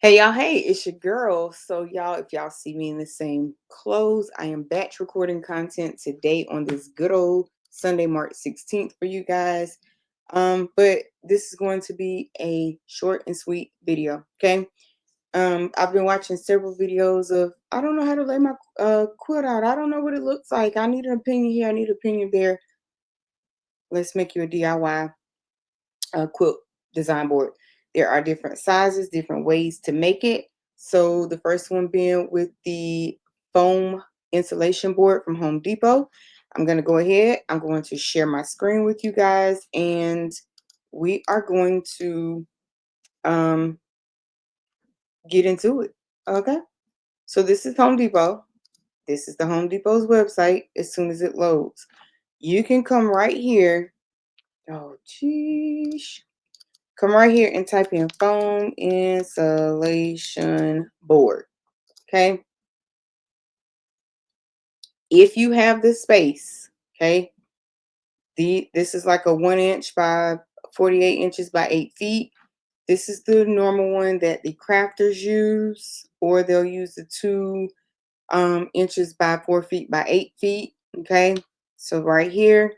Hey y'all, hey, it's your girl. So y'all, if y'all see me in the same clothes, I am batch recording content today on this good old Sunday, March 16th for you guys. But this is going to be a short and sweet video, okay? I've been watching several videos of I don't know how to lay my quilt out. I don't know what it looks like. I need an opinion here, I need an opinion there. Let's make you a DIY quilt design board. There are different sizes, different ways to make it. So the first one being with the foam insulation board from Home Depot. I'm going to go ahead. I'm going to share my screen with you guys, and we are going to um, get into it. Okay. So this is Home Depot. This is the Home Depot's website. As soon as it loads, you can come right here. Oh, geez. Come right here and type in foam insulation board. Okay. If you have the space, okay, this is like a 1 inch by 48 inches by 8 feet. This is the normal one that the crafters use, or they'll use the 2 inches by 4 feet by 8 feet. Okay. So right here,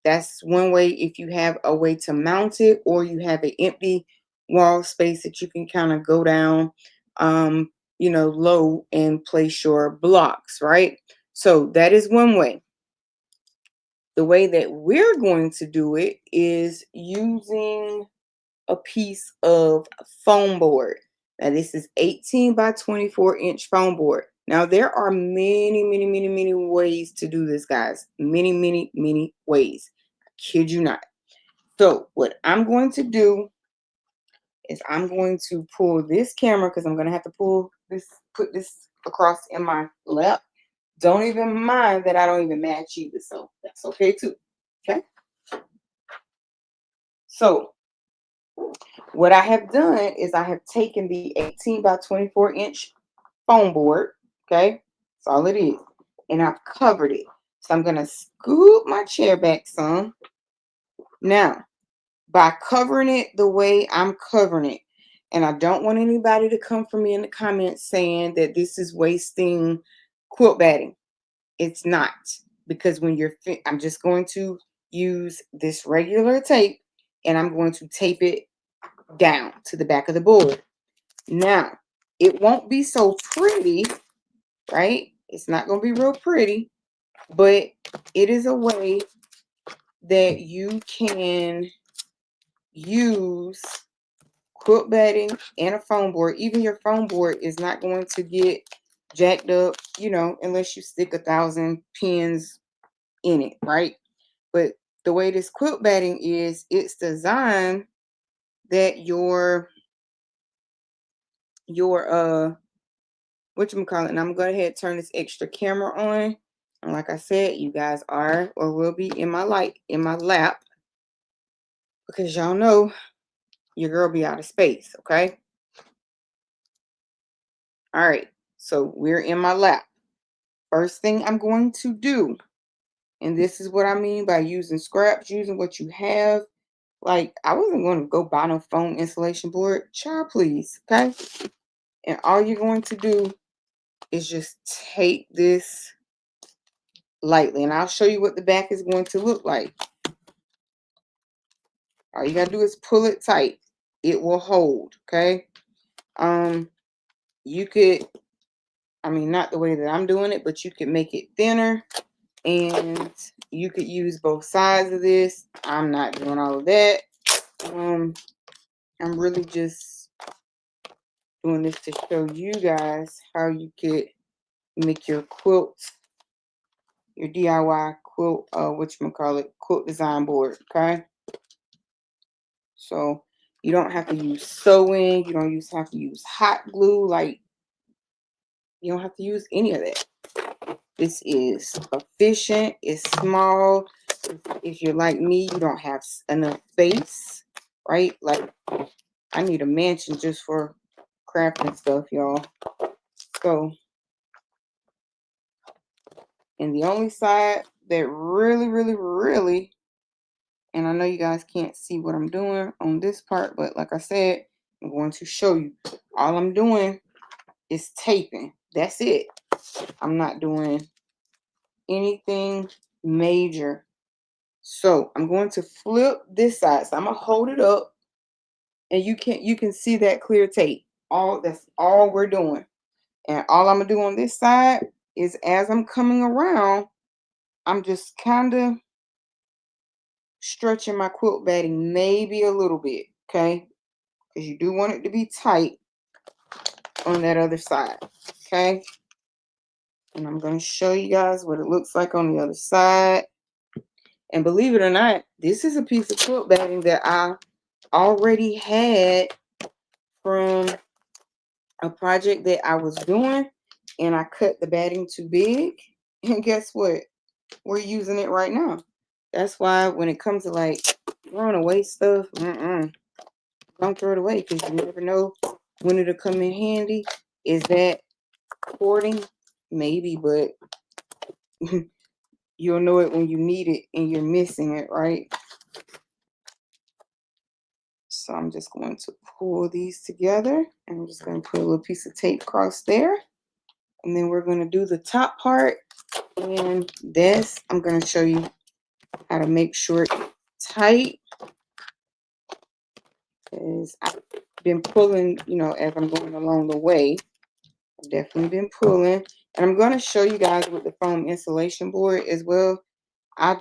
that's one way if you have a way to mount it, or you have an empty wall space that you can kind of go down, low and place your blocks, right? So that is one way. The way that we're going to do it is using a piece of foam board. Now this is 18 by 24-inch foam board. Now there are many ways to do this, guys. Many ways. I kid you not. So what I'm going to do is I'm going to pull this camera, because I'm going to have to put this across in my lap. Don't even mind that I don't even match either, so that's okay too. Okay. So what I have done is I have taken the 18 by 24-inch foam board, okay? That's all it is. And I've covered it. So I'm going to scoop my chair back some. Now, by covering it the way I'm covering it, and I don't want anybody to come for me in the comments saying that this is wasting quilt batting. It's not. Because when I'm just going to use this regular tape, and I'm going to tape it down to the back of the board. Now, it won't be so pretty, right? It's not going to be real pretty, but it is a way that you can use quilt batting and a foam board. Even your foam board is not going to get jacked up, unless you stick 1,000 pins in it, right? But the way this quilt batting is, it's designed that your whatchamacallit, and I'm going to go ahead and turn this extra camera on. And like I said, you guys are or will be in my lap, because y'all know your girl be out of space, okay? All right, so we're in my lap. First thing I'm going to do, and this is what I mean by using scraps, using what you have. Like, I wasn't going to go buy no foam insulation board. Child, please, okay? And all you're going to do is just tape this lightly, and I'll show you what the back is going to look like. All you gotta do is pull it tight. It will hold, okay? You could, not the way that I'm doing it, but you could make it thinner, and you could use both sides of this. I'm not doing all of that. I'm really just doing this to show you guys how you could make your quilt, your DIY quilt, quilt design board, okay? So you don't have to use sewing. You don't have to use hot glue. Like, you don't have to use any of that. This is efficient. It's small. If you're like me, you don't have enough space, right? Like, I need a mansion just for crafting stuff, y'all. So, and the only side that really, and I know you guys can't see what I'm doing on this part, but like I said, I'm going to show you. all I'm doing is taping. That's it. I'm not doing anything major. So I'm going to flip this side. So I'm gonna hold it up, and you can see that clear tape. That's all we're doing. And all I'm gonna do on this side is, as I'm coming around, I'm just kind of stretching my quilt batting maybe a little bit, okay? Because you do want it to be tight on that other side, okay? And I'm going to show you guys what it looks like on the other side. And believe it or not, this is a piece of quilt batting that I already had from a project that I was doing, and I cut the batting too big. And guess what? We're using it right now. That's why when it comes to like throwing away stuff, don't throw it away, because you never know when it'll come in handy. Is that hoarding? Maybe, but you'll know it when you need it and you're missing it, right? So I'm just going to pull these together, and I'm just going to put a little piece of tape across there. And then we're going to do the top part. And this, I'm going to show you how to make sure it's tight, because I've been pulling, as I'm going along the way. I've definitely been pulling. And I'm going to show you guys with the foam insulation board as well. I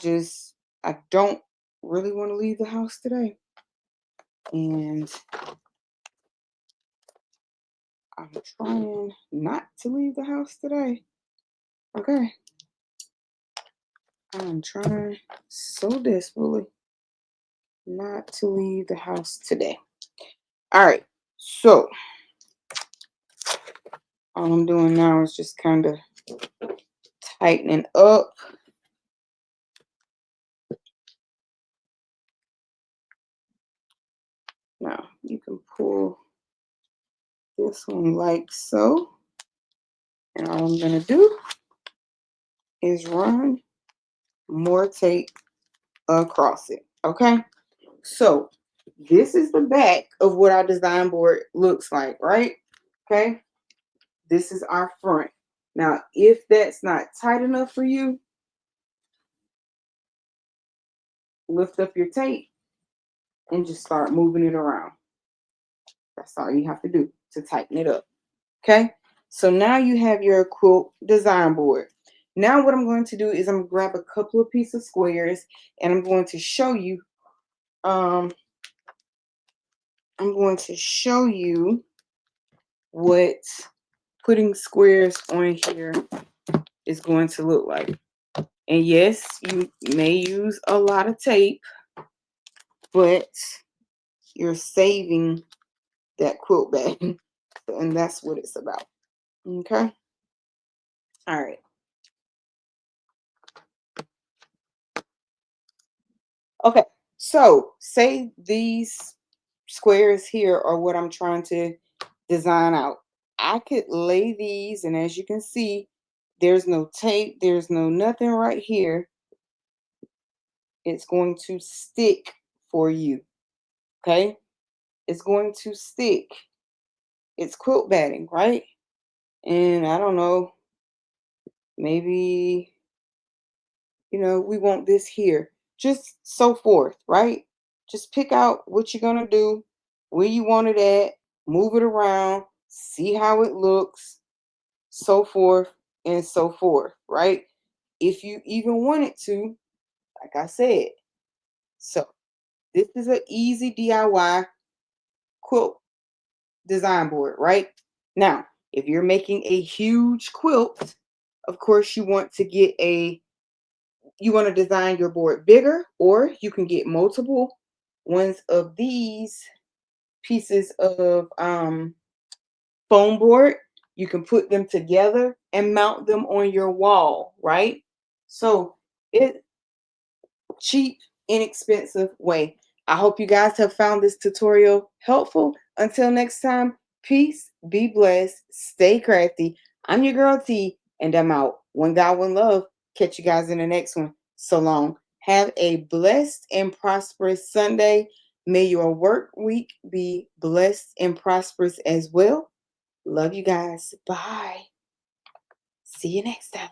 don't really want to leave the house today. And I'm trying not to leave the house today. Okay. I'm trying so desperately not to leave the house today. All right. So all I'm doing now is just kind of tightening up. Now you can pull this one like so. And all I'm going to do is run more tape across it. Okay. So this is the back of what our design board looks like, right? Okay. This is our front. Now, if that's not tight enough for you, lift up your tape and just start moving it around. That's all you have to do to tighten it up. Okay. So now you have your quilt design board. Now what I'm going to do is I'm going to grab a couple of pieces of squares, and I'm going to show you what putting squares on here is going to look like. And yes, you may use a lot of tape, but you're saving that quilt bag. And that's what it's about. Okay. All right. Okay. So say these squares here are what I'm trying to design out. I could lay these, and as you can see, there's no tape, there's no nothing right here. It's going to stick for you. Okay. It's going to stick. It's quilt batting, right? And I don't know, maybe, we want this here, just so forth, right? Just pick out what you're going to do, where you want it at, move it around, see how it looks, so forth and so forth, right? If you even wanted to, like I said. So this is an easy DIY quilt design board, right? Now, if you're making a huge quilt, of course you want to design your board bigger, or you can get multiple ones of these pieces of foam board. You can put them together and mount them on your wall, right? So it's cheap, inexpensive way. I hope you guys have found this tutorial helpful. Until next time, peace, be blessed, stay crafty. I'm your girl T, and I'm out. One God, one love. Catch you guys in the next one. So long. Have a blessed and prosperous Sunday. May your work week be blessed and prosperous as well. Love you guys. Bye. See you next time.